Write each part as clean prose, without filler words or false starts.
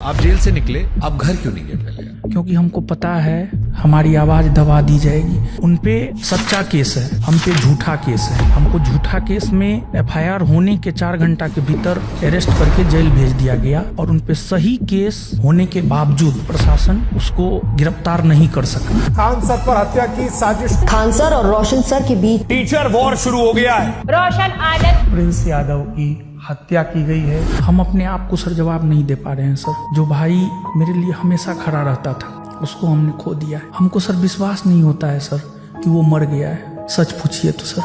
आप जेल से निकले, आप घर क्यों नहीं गए पहले? क्योंकि हमको पता है हमारी आवाज दबा दी जाएगी। उनपे सच्चा केस है, हम पे झूठा केस है। हमको झूठा केस में एफआईआर होने के 4 घंटा के भीतर अरेस्ट करके जेल भेज दिया गया और उनपे सही केस होने के बावजूद प्रशासन उसको गिरफ्तार नहीं कर सका। खान सर पर हत्या की साजिश, खान सर और रोशन सर के बीच टीचर वॉर शुरू हो गया है। रोशन आनंद प्रिंस यादव की हत्या की गई है। हम अपने आप को सर जवाब नहीं दे पा रहे हैं सर। जो भाई मेरे लिए हमेशा खड़ा रहता था उसको हमने खो दिया है। हमको सर विश्वास नहीं होता है सर कि वो मर गया है। सच पूछिए तो सर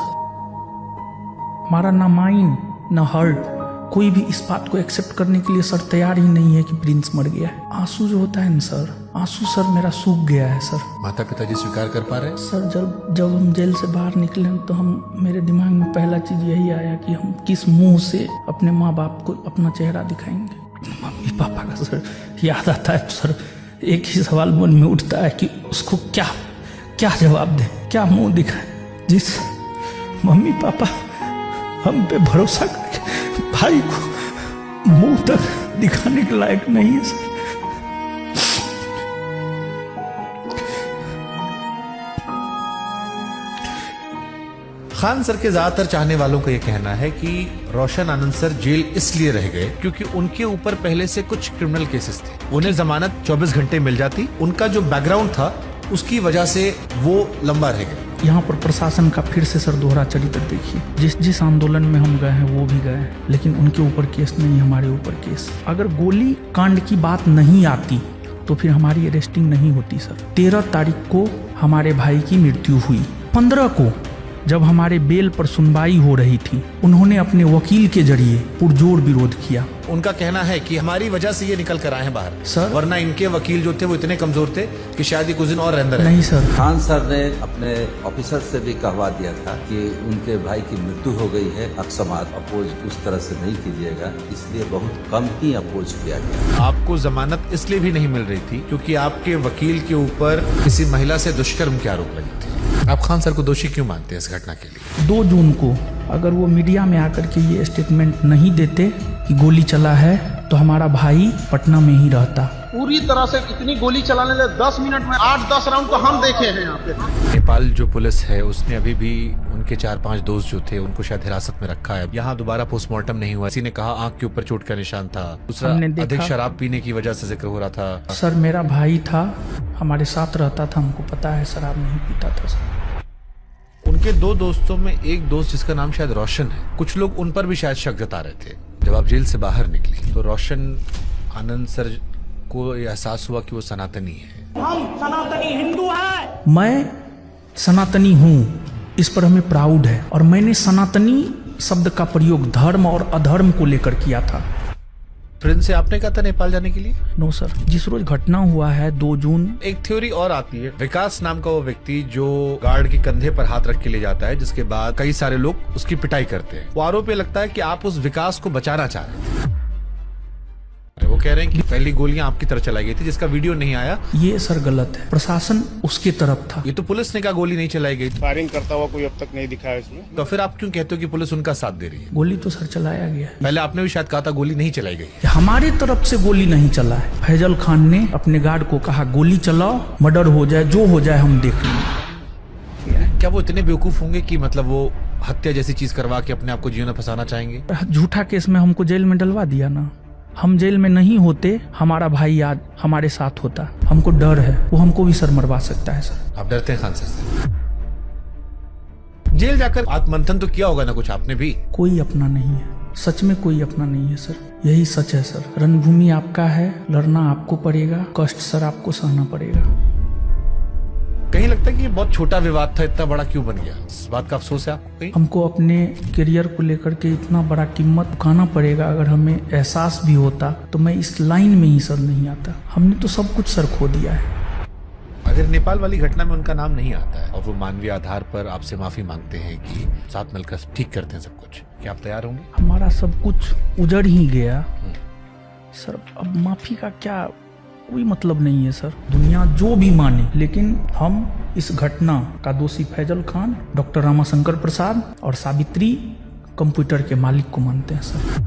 हमारा ना माइंड ना हर्ट कोई भी इस बात को एक्सेप्ट करने के लिए सर तैयार ही नहीं है कि प्रिंस मर गया है। आंसू जो होता है ना सर, आंसू सर मेरा सूख गया है सर। माता पिताजी स्वीकार कर पा रहे हैं? सर जब हम जेल से बाहर निकले तो मेरे दिमाग में पहला चीज यही आया कि हम किस मुंह से अपने माँ बाप को अपना चेहरा दिखाएंगे। मम्मी पापा का सर याद आता है तो सर एक ही सवाल मन में उठता है कि उसको क्या जवाब दें, क्या मुंह दिखाएं। जिस मम्मी पापा हम पे भरोसा करके भाई को मुंह तक दिखाने के लायक नहीं है सर। खान सर के ज्यादातर चाहने वालों का यह कहना है कि रोशन आनंद सर जेल इसलिए रह गए क्योंकि उनके ऊपर पहले से कुछ क्रिमिनल केसेस थे। उन्हें जमानत 24 घंटे मिल जाती, उनका जो बैकग्राउंड था उसकी वजह से वो लंबा रह गए। यहाँ पर प्रशासन का फिर से सर दोहरा चरित्र देखिए। जिस आंदोलन में हम गए हैं वो भी गए हैं, लेकिन उनके ऊपर केस नहीं, हमारे ऊपर केस। अगर गोली कांड की बात नहीं आती तो फिर हमारी अरेस्टिंग नहीं होती सर। 13 तारीख को हमारे भाई की मृत्यु हुई। 15 को जब हमारे बेल पर सुनवाई हो रही थी उन्होंने अपने वकील के जरिए पुरजोर विरोध किया। उनका कहना है कि हमारी वजह से ये निकल कर आए हैं बाहर सर, वरना इनके वकील जो थे वो इतने कमजोर थे कि शायद ये कुछ दिन और अंदर नहीं सर। खान सर ने अपने ऑफिसर से भी कहवा दिया था कि उनके भाई की मृत्यु हो गई है, अब समाज अपोज उस तरह से नहीं कीजिएगा, इसलिए बहुत कम ही अपोज किया गया। आपको जमानत इसलिए भी नहीं मिल रही थी क्योंकि आपके वकील के ऊपर किसी महिला से दुष्कर्म के आरोप लगे थे। आप खान सर को दोषी क्यों मानते हैं इस घटना के लिए? 2 जून को अगर वो मीडिया में आकर के ये स्टेटमेंट नहीं देते कि गोली चला है तो हमारा भाई पटना में ही रहता। पूरी तरह से इतनी गोली चलाने लगे 10 मिनट में 8-10 राउंड तो हम देखे हैं यहाँ पे। नेपाल जो पुलिस है उसने अभी भी उनके 4-5 दोस्त जो थे उनको शायद हिरासत में रखा है। यहाँ दोबारा पोस्टमार्टम नहीं हुआ। किसी ने कहा आंख के ऊपर चोट का निशान था, दूसरा अधिक शराब पीने की वजह से जिक्र हो रहा था। सर मेरा भाई था, हमारे साथ रहता था, हमको पता है शराब नहीं पीता था सर। उनके 2 दोस्तों में एक दोस्त जिसका नाम शायद रोशन है, कुछ लोग उन पर भी शायद शक जता रहे थे। जब आप जेल से बाहर निकली तो रोशन आनंद सर को एहसास हुआ कि वो सनातनी है। हम सनातनी हिंदू हैं। मैं सनातनी हूँ, इस पर हमें प्राउड है। और मैंने सनातनी शब्द का प्रयोग धर्म और अधर्म को लेकर किया था। प्रिंस से आपने कहा था नेपाल जाने के लिए? नो सर, जिस रोज घटना हुआ है 2 जून। एक थ्योरी और आती है, विकास नाम का वो व्यक्ति जो गार्ड के कंधे पर हाथ रख के ले जाता है, जिसके बाद कई सारे लोग उसकी पिटाई करते हैं। वो आरोप ये लगता है कि आप उस विकास को बचाना चाह रहे थे। वो कह रहे हैं कि पहली गोलियां आपकी तरफ चलाई गई थी जिसका वीडियो नहीं आया। ये सर गलत है, प्रशासन उसके तरफ था। ये तो पुलिस ने कहा गोली नहीं चलाई गई। फायरिंग करता हुआ कोई अब तक नहीं दिखा है इसमें। तो फिर आप क्यों कहते हो कि पुलिस उनका साथ दे रही है? गोली तो सर चलाया गया है। पहले आपने भी शायद कहा था गोली नहीं चलाई गई। हमारी तरफ से गोली नहीं चला है। फैजल खान ने अपने गार्ड को कहा गोली चलाओ, मर्डर हो जाए, जो हो जाए हम देख लेंगे। क्या वो इतने बेवकूफ होंगे कि मतलब वो हत्या जैसी चीज करवा के अपने आप को जीवन में फंसाना चाहेंगे? झूठा केस में हमको जेल में डलवा दिया ना। हम जेल में नहीं होते, हमारा भाई आज हमारे साथ होता। हमको डर है, वो हमको भी सर मरवा सकता है सर। आप डरते हैं खान सर से? जेल जाकर आत्ममंथन तो किया होगा ना कुछ आपने भी? कोई अपना नहीं है, सच में कोई अपना नहीं है सर। यही सच है सर। रणभूमि आपका है, लड़ना आपको पड़ेगा, कष्ट सर आपको सहना पड़ेगा। कहीं लगता है कि ये बहुत छोटा विवाद था, इतना बड़ा क्यों बन गया? इस बात का अफसोस है आपको? कहीं हमको अपने करियर को लेकर के इतना बड़ा कीमत चुकाना पड़ेगा। अगर हमें एहसास भी होता तो मैं इस लाइन में ही सर नहीं आता। हमने तो सब कुछ सर खो दिया है। अगर नेपाल वाली घटना में उनका नाम नहीं आता है और वो मानवीय आधार पर आपसे माफी मांगते हैं कि साथ मिलकर ठीक करते हैं सब कुछ, क्या आप तैयार होंगे? हमारा सब कुछ उजड़ ही गया सर, अब माफी का क्या कोई मतलब नहीं है सर। दुनिया जो भी माने, लेकिन हम इस घटना का दोषी फैजल खान, डॉक्टर रामाशंकर प्रसाद और सावित्री कंप्यूटर के मालिक को मानते हैं सर।